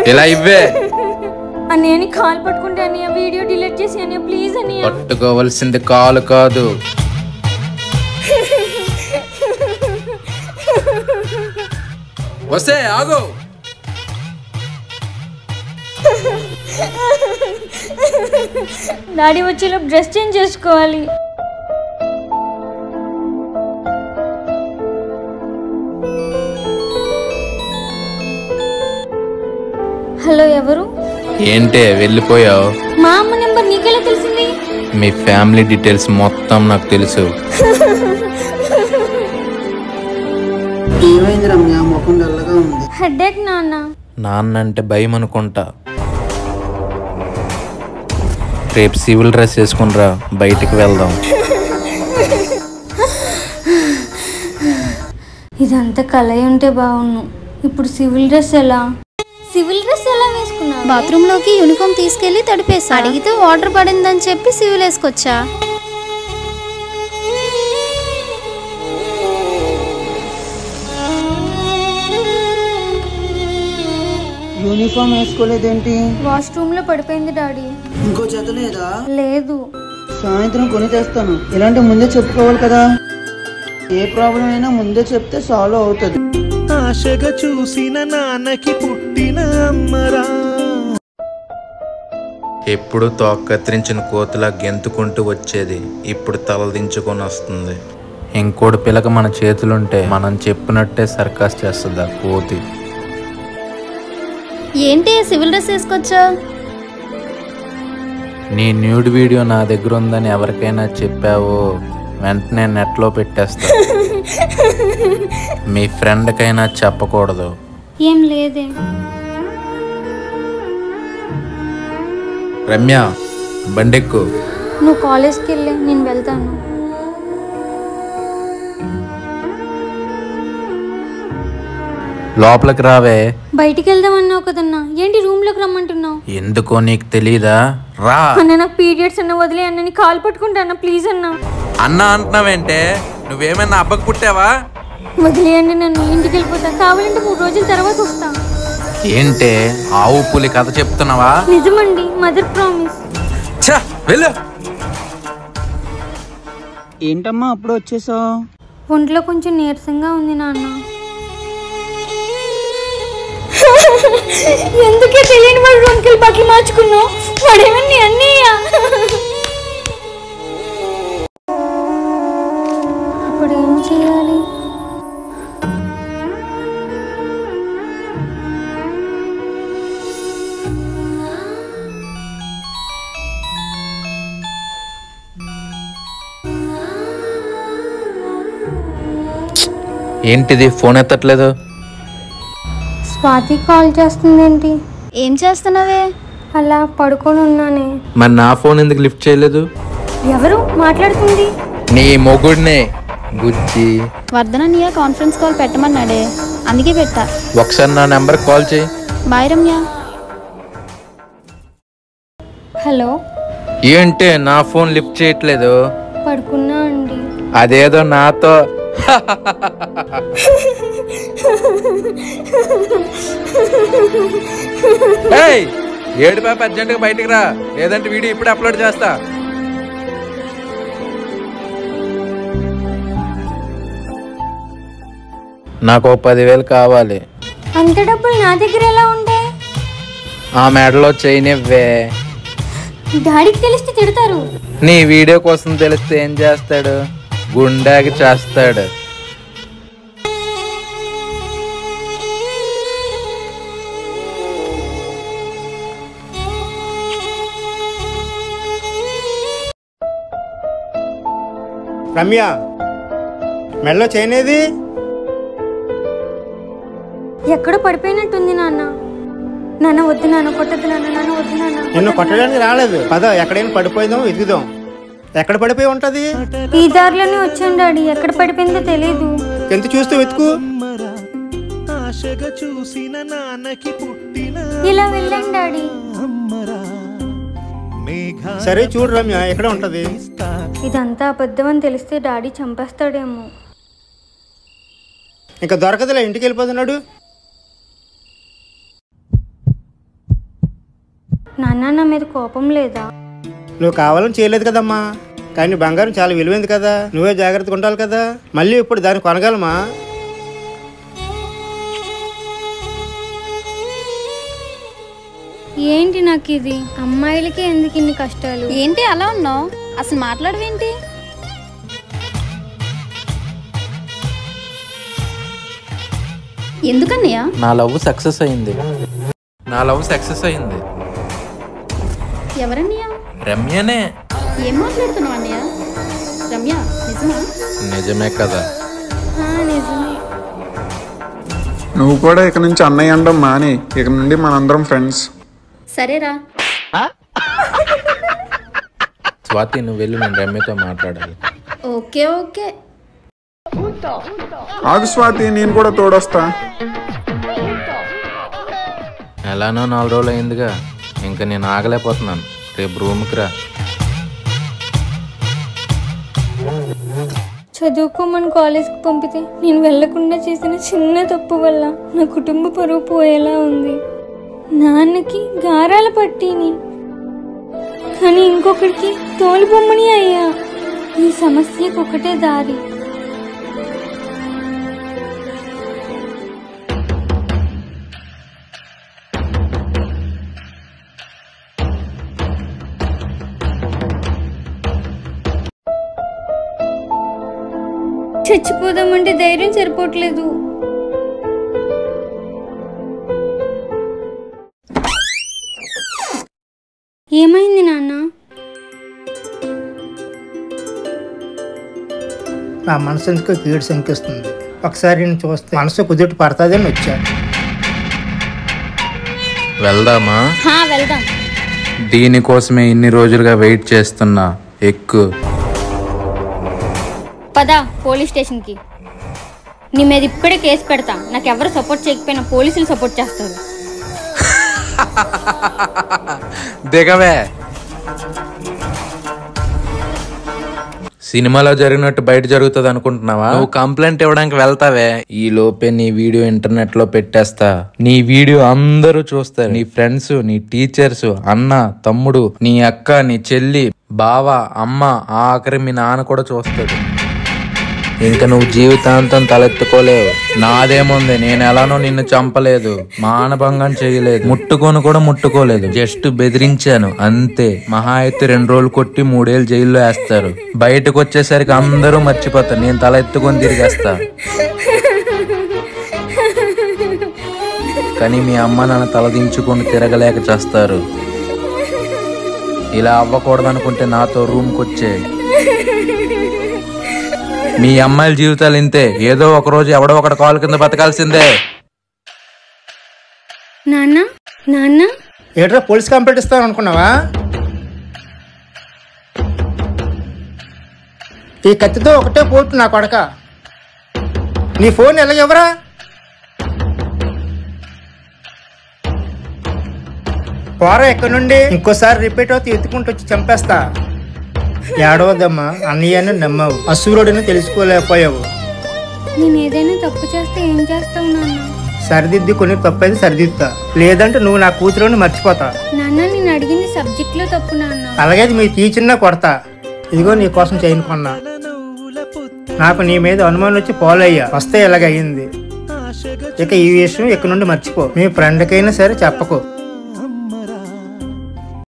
ఇలా ఇవ్వే అన్నయ్య కాల్ పట్టుకుంటే అన్నయ్య వీడియో డిలీట్ చేసి అన్నయ్య ప్లీజ్ అన్నయ్య. పట్టుకోవాల్సింది కాలు కాదు. వస్తే ఆగు. డాడీ వచ్చేలోపు డ్రెస్ చేంజ్ చేసుకోవాలి. హలో ఎవరు? ఏంటే వెళ్ళిపోయావు? మా అమ్మ నెంబర్ నీకెలా తెలిసింది? మీ ఫ్యామిలీ డీటెయిల్స్ మొత్తం నాకు తెలుసు. ఏమైంది రమ్య? ముఖం డల్గా ఉంది. హెడేక్ నాన్న. నాన్న అంటే భయం అనుకుంటా. రేపు సివిల్ డ్రెస్ వేసుకునిరా, బయటికి వెళ్దాం. ఇదంతా కలయి ఉంటే బాగుండు. ఇప్పుడు సివిల్ డ్రెస్ ఎలా? సివిల్ డ్రెస్ ఎలా వేసుకున్నా? బాత్రూమ్ లోకి యూనిఫామ్ తీసుకెళ్లి తడిపేసా. అడిగితే వాటర్ పడిందని చెప్పి సివిల్ వేసుకొచ్చా. యూనిఫామ్ వేసుకోలేదేంటి? వాష్రూమ్ లో పడిపోయింది డాడీ. ఇంకో జత లేదా? లేదు. సాయంత్రం కొని తెస్తాను. ఇలాంటి ముందే చెప్పుకోవాలి కదా. ఏ ప్రాబ్లం అయినా ముందే చెప్తే సాల్వ్ అవుతుంది. ఆశగా చూసిన నాన్నకి పుట్టిన అమ్మరా. ఎప్పుడు తోక కత్తిరించిన కోతులా గెంతుకుంటూ వచ్చేది, ఇప్పుడు తలదించుకొని వస్తుంది. ఇంకోటి పిల్లక మన చేతులుంటే మనం చెప్పినట్టే సర్కస్ చేస్తుంది ఆ కోతి. ఏంటి సివిల్ డ్రెస్ వేసుకొచ్చా? నీ న్యూడ్ వీడియో నా దగ్గర ఉందని ఎవరికైనా చెప్పావో వెంటనే నెట్లో పెట్టేస్తా. మీ ఫ్రెండ్కైనా చెప్పకూడదు. ఏం లేదే. రమ్య బండెక్కు. నువ్వు కాలేజ్కి వెళ్ళి నేను వెళ్తాను. లోపలికి రావే. బయటికి వెళ్దాం అన్నావు కదన్నా, ఏంటి రూమ్ లోకి రమ్మంటున్నావు? ఎందుకో నీకు తెలీదా? రా అన్న నాకు పీరియడ్స్ అన్న వదిలే అన్న, కాల్ పట్టుకుంటా అన్న ప్లీజ్ అన్నా. అన్న అంటున్నావేంటే? నువ్వేమైనా అబ్బకు పుట్టావా? వదిలేయండి నన్ను, ఇంటికి వెళ్ళిపోతా. కావాలంటే 3 రోజుల తర్వాత వస్తా. ఏంటే ఆవు పులి కథ చెప్తున్నావా? నిజమండి, మదర్ ప్రామిస్. వెళ్ళు. ఏంటమ్మా అప్పుడు వచ్చేసావు? ఒంట్లో కొంచెం నీరసంగా ఉంది నాన్న. ఎందుకే తెలియని వాడు రూమ్కి బట్టలు మార్చుకున్నావు? వాడేమన్నా అన్నయ్య? ఇప్పుడు ఏం చేయాలి? ఏంటిది ఫోన్ ఎత్తట్లేదు? స్వాతి కాల్ చేస్తుందేంటి? ఏం చేస్తున్నావే? అలా పడుకొని ఉన్నానే. మరి నా ఫోన్ ఎందుకు లిఫ్ట్ చేయలేదు? ఎవరు మాట్లాడుతుంది? నీ మొగుడినే బుజ్జి. వర్ధనన్నయ్య కాన్ఫరెన్స్ కాల్ పెట్టమన్నాడే, అందుకే పెట్టా. ఒకసారి నా నెంబర్ కాల్ చేయి. బాయ్ రమ్య. హలో. ఏంటి నా ఫోన్ లిఫ్ట్ చేయట్లేదు? పడుకున్నా అండి. అదేదో నాతో ఏడు పాప అర్జెంటుగా బయటికి రా, లేదంటే వీడియో ఇప్పుడు అప్లోడ్ చేస్తా. నాకు 10,000 కావాలి. అంత డబ్బులు నా దగ్గర ఎలా ఉండే? ఆ మెడలో చేయనివ్వే. డాడీకి తెలిస్తే తిడతారు. నీ వీడియో కోసం తెలిస్తే ఏం చేస్తాడు? గుండాకి చేస్తాడు. రమ్య మెడలో చేయనేది? ఎక్కడో పడిపోయినట్టుంది నాన్న. నాన్న వద్దు నాన్న, కొట్టద్దు నాన్న. నాన్న వద్దు నాన్న. నిన్ను కొట్టడానికి రాలేదు. పద ఎక్కడైనా పడిపోయిందో ఎదుగుదాం. ఎక్కడ పడిపోయి ఉంటది? ఈ దారిలోనే వచ్చాను డాడీ, ఎక్కడ పడిపోయిందో తెలీదు. ఎంత చూస్తూ వెతుకు. ఇలా వెళ్ళండి డాడీ. సరే చూడు రమ్య, ఎక్కడ ఉంటది? ఇదంతా అబద్ధం అని తెలిస్తే డాడీ చంపేస్తాడేమో. ఇంకా దొరకదులే, ఇంటికి వెళ్ళిపోతున్నాడు. నాన్న నా మీద కోపం లేదా? నువ్వు కావాలని చేయలేదు కదమ్మా, కానీ బంగారం చాలా విలువైంది కదా, నువ్వే జాగ్రత్తగా ఉండాలి కదా. మళ్ళీ ఇప్పుడు దాన్ని కొనగలమా? ఏంటి నాకు ఇది? అమ్మాయిలకి ఎందుకు ఇన్ని కష్టాలు? ఏంటి అలా ఉన్నావు? అసలు మాట్లాడవేంటి? ఎందుకన్నయ్యా? నా లవ్ సక్సెస్ అయింది. ఎవరన్నయ్యా? రమ్యనే. ఏం మాట్లాడుతున్నావు అన్నయ్య? రమ్య నిజమా? నిజమే కదా. నిజమే. నువ్వు కూడా ఇక నుంచి అన్నయ్య అనడం మాని, ఇక నుండి మనందరం ఫ్రెండ్స్. సరేరా. స్వాతి నువ్వు వెళ్ళి, నేను రమ్యతో మాట్లాడాలి. Okay okay. ఆగు స్వాతి, నేను కూడా తోడొస్తా. ఎలానో 4 రోజులు అయిందిగా, ఇంకా నేను ఆగలేకపోతున్నాను. రేపు రూమ్కి రా. చదువుకోమని కాలేజ్కి పంపితే నేను వెళ్లకుండా చేసిన చిన్న తప్పు వల్ల నా కుటుంబ పరువు పోయేలా ఉంది. నాన్నకి గారాల పట్టిని, కానీ ఇంకొకరికి తోలుబొమ్మని అయ్యా. ఈ సమస్యకు ఒకటే దారి. చచ్చిపోదామంటే ధైర్యం సరిపోవట్లేదు. ఏమైంది నాన్న? నా మనసు ఎందుకో కీడు శంకిస్తుంది. ఒకసారి నేను చూస్తే మనసు కుదుట పడుతుందని వచ్చా. వెళ్దామా? వెళ్దాం. దీనికోసమే ఇన్ని రోజులుగా వెయిట్ చేస్తున్నా. ఎక్కు. పదా పోలీస్ స్టేషన్కి. నీ మీద ఇప్పుడే కేసు పెడతా. నాకెవరు సపోర్ట్ చేయకపోయినా పోలీసులు సపోర్ట్ చేస్తారు. దిగవే. సినిమాలో జరిగినట్టు బయట జరుగుతుంది అనుకుంటున్నావా? నువ్వు కంప్లైంట్ ఇవ్వడానికి వెళ్తావే, ఈ లోపే నీ వీడియో ఇంటర్నెట్ లో పెట్టేస్తా. నీ వీడియో అందరూ చూస్తారు. నీ ఫ్రెండ్స్, నీ టీచర్స్, అన్న, తమ్ముడు, నీ అక్క, నీ చెల్లి, బావ, అమ్మ, ఆఖరి మీ నాన్న కూడా చూస్తాడు. ఇంకా నువ్వు జీవితాంతం తలెత్తుకోలేవు. నాదేముంది, నేను ఎలానో నిన్ను చంపలేదు, మానభంగం చేయలేదు, ముట్టుకొని కూడా ముట్టుకోలేదు. జస్ట్ బెదిరించాను అంతే. మహా అయితే 2 రోజులు కొట్టి 3 ఏళ్ళు జైల్లో వేస్తారు. బయటకు వచ్చేసరికి అందరూ మర్చిపోతారు. నేను తల ఎత్తుకొని తిరిగేస్తా. కానీ మీ అమ్మ నాన్న తలదించుకొని తిరగలేక చేస్తారు. ఇలా అవ్వకూడదనుకుంటే నాతో రూమ్కి వచ్చే. మీ అమ్మాయిల జీవితాలు ఇంతే. ఏదో ఒక రోజు ఎవడో ఒకటి కాలు కింద బతకాల్సిందే. నాన్న నాన్న ఏట్రా పోలీస్ కంప్లైంట్ ఇస్తాను అనుకున్నావా? ఈ కత్తితో ఒకటే పోటు నా కొడక. నీ ఫోన్ ఎలాగెవరా? పోరా ఎక్కడి నుండి. ఇంకోసారి రిపీట్ అవుతే ఎత్తుకుంటూ వచ్చి చంపేస్తా. ఏడవద్దమ్మా, అన్నయ్యను నమ్మావు, అసూరుడని తెలుసుకోలేకపోయావు. నేను ఏదైనా తప్పు చేస్తే ఏం చేస్తావు నాన్న? సరిదిద్ది కొన్ని తప్పైతే సరిదిద్దా, లేదంటే నువ్వు నా కూతురుని మర్చిపోతా. నాన్న నేను అడిగింది సబ్జెక్ట్ లో తప్పు నాన్న. అలాగే మీ టీచర్నే కొడతా. ఇదిగో నీ కోసం చైన్ కొన్నా. నాకు నీ మీద అనుమానం వచ్చి పోలయ్యా, వస్తే ఇలాగ అయ్యింది. ఇక ఈ విషయం ఇక్కడ నుండి మర్చిపో. మీ ఫ్రెండ్కైనా సరే చెప్పకు.